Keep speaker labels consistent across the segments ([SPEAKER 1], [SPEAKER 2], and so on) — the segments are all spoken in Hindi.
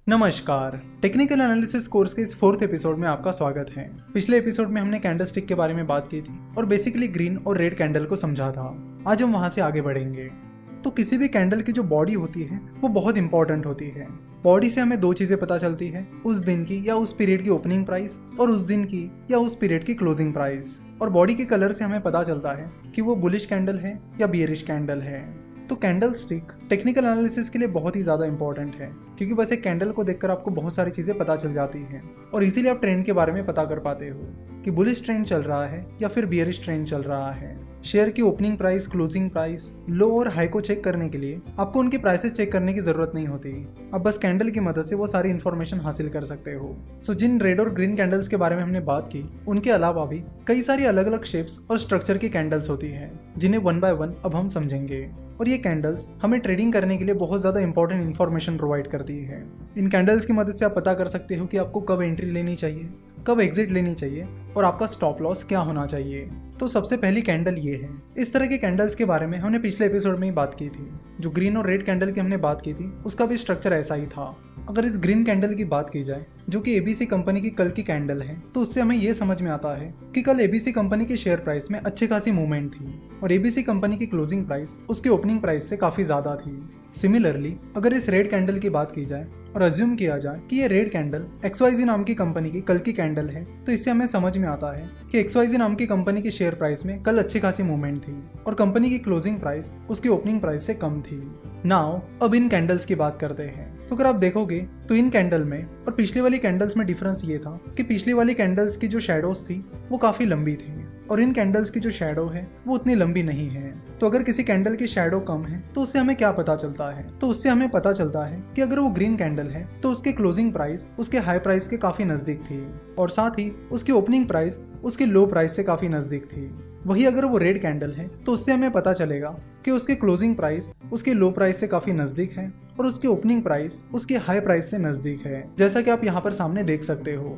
[SPEAKER 1] नमस्कार, टेक्निकल एनालिसिस कोर्स के इस 4th एपिसोड में आपका स्वागत है। पिछले एपिसोड में हमने कैंडल स्टिक के बारे में बात की थी और बेसिकली ग्रीन और रेड कैंडल को समझा था। आज हम वहां से आगे बढ़ेंगे। तो किसी भी कैंडल की जो बॉडी होती है वो बहुत इंपॉर्टेंट होती है। बॉडी से हमें दो चीजें पता चलती है, उस दिन की या उस पीरियड की ओपनिंग प्राइस और उस दिन की या उस पीरियड की क्लोजिंग प्राइस। और बॉडी के कलर से हमें पता चलता है कि वो बुलिश कैंडल है या बियरिश कैंडल है। तो कैंडल स्टिक टेक्निकल एनालिसिस के लिए बहुत ही ज़्यादा इंपॉर्टेंट है, क्योंकि बस एक कैंडल को देखकर आपको बहुत सारी चीज़ें पता चल जाती हैं और इजीली आप ट्रेंड के बारे में पता कर पाते हो कि बुलिश ट्रेंड चल रहा है या फिर बियरिश ट्रेंड चल रहा है। शेयर की ओपनिंग प्राइस, क्लोजिंग प्राइस, लो और हाई को चेक करने के लिए आपको उनकी प्राइसेस चेक करने की जरूरत नहीं होती। आप बस कैंडल की मदद से वो सारी इन्फॉर्मेशन हासिल कर सकते हो। सो जिन रेड और ग्रीन कैंडल्स के बारे में हमने बात की, उनके अलावा भी कई सारी अलग अलग शेप्स और स्ट्रक्चर की कैंडल्स होती हैं, जिन्हें वन बाय वन अब हम समझेंगे। और ये कैंडल्स हमें ट्रेडिंग करने के लिए बहुत ज़्यादा इंपॉर्टेंट इन्फॉर्मेशन प्रोवाइड करती है। इन कैंडल्स की मदद से आप पता कर सकते हो कि आपको कब एंट्री लेनी चाहिए, कब एग्जिट लेनी चाहिए और आपका स्टॉप लॉस क्या होना चाहिए। तो सबसे पहली कैंडल ये है। इस तरह के कैंडल्स के बारे में हमने पिछले एपिसोड में ही बात की थी। जो ग्रीन और रेड कैंडल की हमने बात की थी, उसका भी स्ट्रक्चर ऐसा ही था। अगर इस ग्रीन कैंडल की बात की जाए, जो कि एबीसी कंपनी की कल की कैंडल है, तो उससे हमें ये समझ में आता है कि कल एबीसी कंपनी के शेयर प्राइस में अच्छी खासी मूवमेंट थी और एबीसी कंपनी की क्लोजिंग प्राइस उसकी ओपनिंग प्राइस से काफी ज्यादा थी। सिमिलरली अगर इस रेड कैंडल की बात की जाए और अज्यूम किया जाए कि ये रेड कैंडल XYZ नाम की कंपनी की कल की कैंडल है, तो इससे हमें समझ में आता है कि XYZ नाम की कंपनी के शेयर प्राइस में कल अच्छी खासी मूवमेंट थी और कंपनी की क्लोजिंग प्राइस उसकी ओपनिंग प्राइस से कम थी। नाउ अब इन कैंडल्स की बात करते हैं। तो अगर आप देखोगे तो इन कैंडल में और पिछली वाली कैंडल्स में डिफरेंस ये था कि पिछली वाली कैंडल्स की जो शैडोज थी वो काफी लंबी थी और इन कैंडल्स की जो शैडो है वो उतनी लंबी नहीं है। तो अगर किसी कैंडल की शैडो कम है तो उससे हमें क्या पता चलता है? तो उससे हमें पता चलता है कि अगर वो ग्रीन कैंडल है तो उसके क्लोजिंग प्राइस उसके हाई प्राइस के काफी नजदीक थी और साथ ही उसकी ओपनिंग प्राइस उसके लो प्राइस से काफी नजदीक थी। वही अगर वो रेड कैंडल है तो उससे हमें पता चलेगा कि उसके क्लोजिंग प्राइस उसके लो प्राइस से काफी नजदीक है और उसकी ओपनिंग प्राइस उसके हाई प्राइस से नजदीक है, जैसा कि आप यहाँ पर सामने देख सकते हो।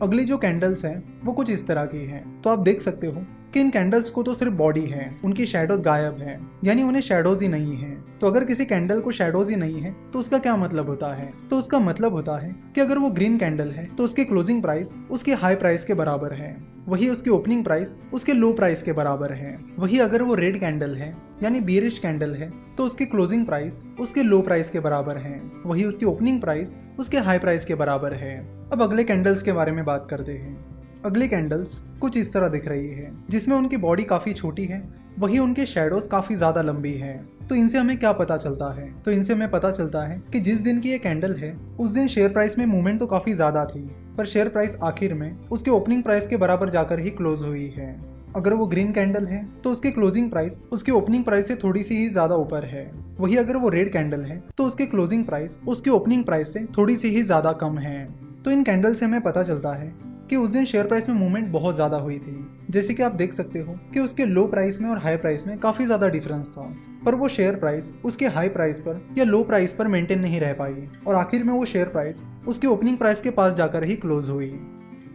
[SPEAKER 1] अगली जो कैंडल्स हैं वो कुछ इस तरह की हैं। तो आप देख सकते हो कि इन कैंडल्स को तो सिर्फ बॉडी है, उनकी शैडोज गायब है, यानी उन्हें शैडोज ही नहीं है। तो अगर किसी कैंडल को शैडोज ही नहीं है तो उसका क्या मतलब होता है? तो उसका मतलब होता है कि अगर वो ग्रीन कैंडल है तो उसकी क्लोजिंग प्राइस उसके हाई प्राइस के बराबर है, वही उसकी ओपनिंग प्राइस उसके लो प्राइस के बराबर है। वही अगर वो रेड कैंडल है यानी बियरिश कैंडल है तो उसकी क्लोजिंग प्राइस उसके लो प्राइस के बराबर है, वही उसकी ओपनिंग प्राइस उसके हाई प्राइस के बराबर है। अब अगले कैंडल्स के बारे में बात करते हैं। अगली कैंडल्स कुछ इस तरह दिख रही है, जिसमें उनकी बॉडी काफी छोटी है, वही उनके शैडोज काफी ज्यादा लंबी है। तो इनसे हमें क्या पता चलता है? तो इनसे हमें पता चलता है कि जिस दिन की ये कैंडल है उस दिन शेयर प्राइस में मूवमेंट तो काफी ज्यादा थी, पर शेयर प्राइस आखिर में उसके ओपनिंग प्राइस के बराबर जाकर ही क्लोज हुई है। अगर वो ग्रीन कैंडल है तो उसकी क्लोजिंग प्राइस उसकी ओपनिंग प्राइस से थोड़ी सी ही ज्यादा ऊपर है, वही अगर वो रेड कैंडल है तो उसकी क्लोजिंग प्राइस उसकी ओपनिंग प्राइस से थोड़ी सी ही ज्यादा कम है। तो इन कैंडल से हमें पता चलता है कि उस दिन शेयर प्राइस में मूवमेंट बहुत ज़्यादा हुई थी। जैसे कि आप देख सकते हो कि उसके लो प्राइस में और हाई प्राइस में काफ़ी ज़्यादा डिफरेंस था, पर वो शेयर प्राइस उसके हाई प्राइस पर या लो प्राइस पर मेंटेन नहीं रह पाई और आखिर में वो शेयर प्राइस उसके ओपनिंग प्राइस के पास जाकर ही क्लोज हुई।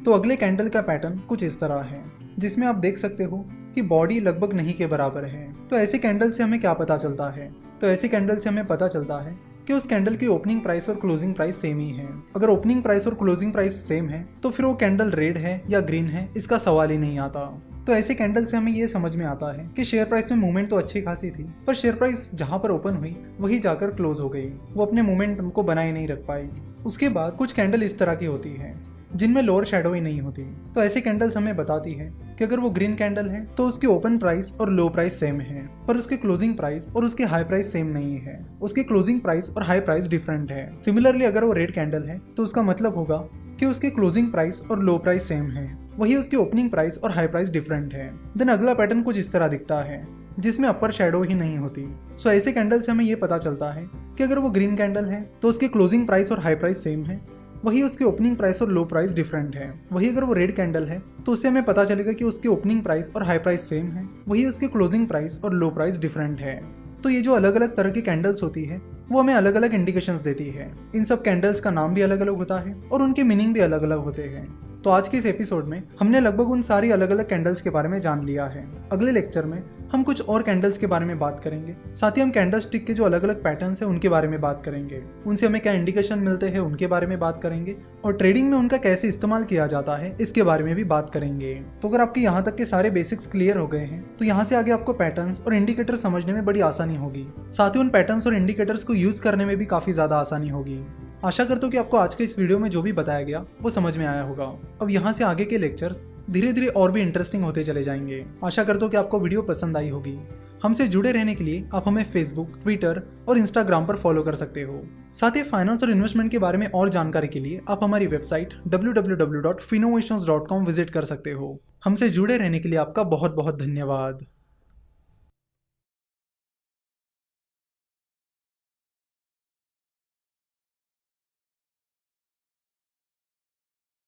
[SPEAKER 1] तो अगले कैंडल का पैटर्न कुछ इस तरह है, जिसमें आप देख सकते हो कि बॉडी लगभग नहीं के बराबर है। तो ऐसे कैंडल से हमें क्या पता चलता है? तो ऐसे कैंडल से हमें पता चलता है कि उस कैंडल की ओपनिंग प्राइस और क्लोजिंग प्राइस सेम ही है। अगर ओपनिंग प्राइस और क्लोजिंग प्राइस सेम है तो फिर वो कैंडल रेड है या ग्रीन है, इसका सवाल ही नहीं आता। तो ऐसे कैंडल से हमें ये समझ में आता है कि शेयर प्राइस में मूवमेंट तो अच्छी खासी थी, पर शेयर प्राइस जहां पर ओपन हुई वही जाकर क्लोज हो गई, वो अपने मोमेंटम को बनाए नहीं रख पाई। उसके बाद कुछ कैंडल इस तरह की होती है जिनमें लोअर शैडो ही नहीं होती। तो ऐसे कैंडल्स हमें बताती है कि अगर वो ग्रीन कैंडल है तो उसकी ओपन प्राइस और लो प्राइस सेम है, पर उसके क्लोजिंग प्राइस और उसके हाई प्राइस सेम नहीं है, उसके क्लोजिंग प्राइस और हाई प्राइस डिफरेंट है। सिमिलरली अगर वो रेड कैंडल है तो उसका मतलब होगा कि उसके क्लोजिंग प्राइस और लो प्राइस सेम है, वही उसकी ओपनिंग प्राइस और हाई प्राइस डिफरेंट है। देन अगला पैटर्न कुछ इस तरह दिखता है, जिसमें अपर शैडो ही नहीं होती। सो ऐसे कैंडल से हमें ये पता चलता है कि अगर वो ग्रीन कैंडल है तो उसके क्लोजिंग प्राइस और हाई प्राइस सेम है, वही उसकी ओपनिंग प्राइस और लो प्राइस डिफरेंट है। वही अगर वो रेड कैंडल है तो उससे हमें पता चलेगा कि उसकी ओपनिंग प्राइस और हाई प्राइस सेम है, वही उसकी क्लोजिंग प्राइस और लो प्राइस डिफरेंट है। तो ये जो अलग अलग तरह की कैंडल्स होती है वो हमें अलग अलग इंडिकेशंस देती है। इन सब कैंडल्स का नाम भी अलग अलग होता है और उनके मीनिंग भी अलग अलग होते हैं। तो आज के इस एपिसोड में हमने लगभग उन सारी अलग अलग कैंडल्स के बारे में जान लिया है। अगले लेक्चर में हम कुछ और कैंडल्स के बारे में बात करेंगे। साथ ही हम कैंडल स्टिक के जो अलग अलग पैटर्न्स हैं उनके बारे में बात करेंगे, उनसे हमें क्या इंडिकेशन मिलते हैं उनके बारे में बात करेंगे, और ट्रेडिंग में उनका कैसे इस्तेमाल किया जाता है इसके बारे में भी बात करेंगे। तो अगर आपके यहाँ तक के सारे बेसिक्स क्लियर हो गए हैं तो यहाँ से आगे आपको पैटर्न्स और इंडिकेटर समझने में बड़ी आसानी होगी। साथ ही उन पैटर्न्स और इंडिकेटर्स को यूज करने में भी काफी ज्यादा आसानी होगी। आशा करता हूँ कि आपको आज के इस वीडियो में जो भी बताया गया वो समझ में आया होगा। अब यहाँ से आगे के लेक्चर्स धीरे धीरे और भी इंटरेस्टिंग होते चले जाएंगे। आशा करता हूँ कि आपको वीडियो पसंद आई होगी। हमसे जुड़े रहने के लिए आप हमें फेसबुक, ट्विटर और इंस्टाग्राम पर फॉलो कर सकते हो। साथ ही फाइनेंस और इन्वेस्टमेंट के बारे में और जानकारी के लिए आप हमारी वेबसाइट www.finnovations.com विजिट कर सकते हो। हमसे जुड़े रहने के लिए आपका बहुत बहुत धन्यवाद।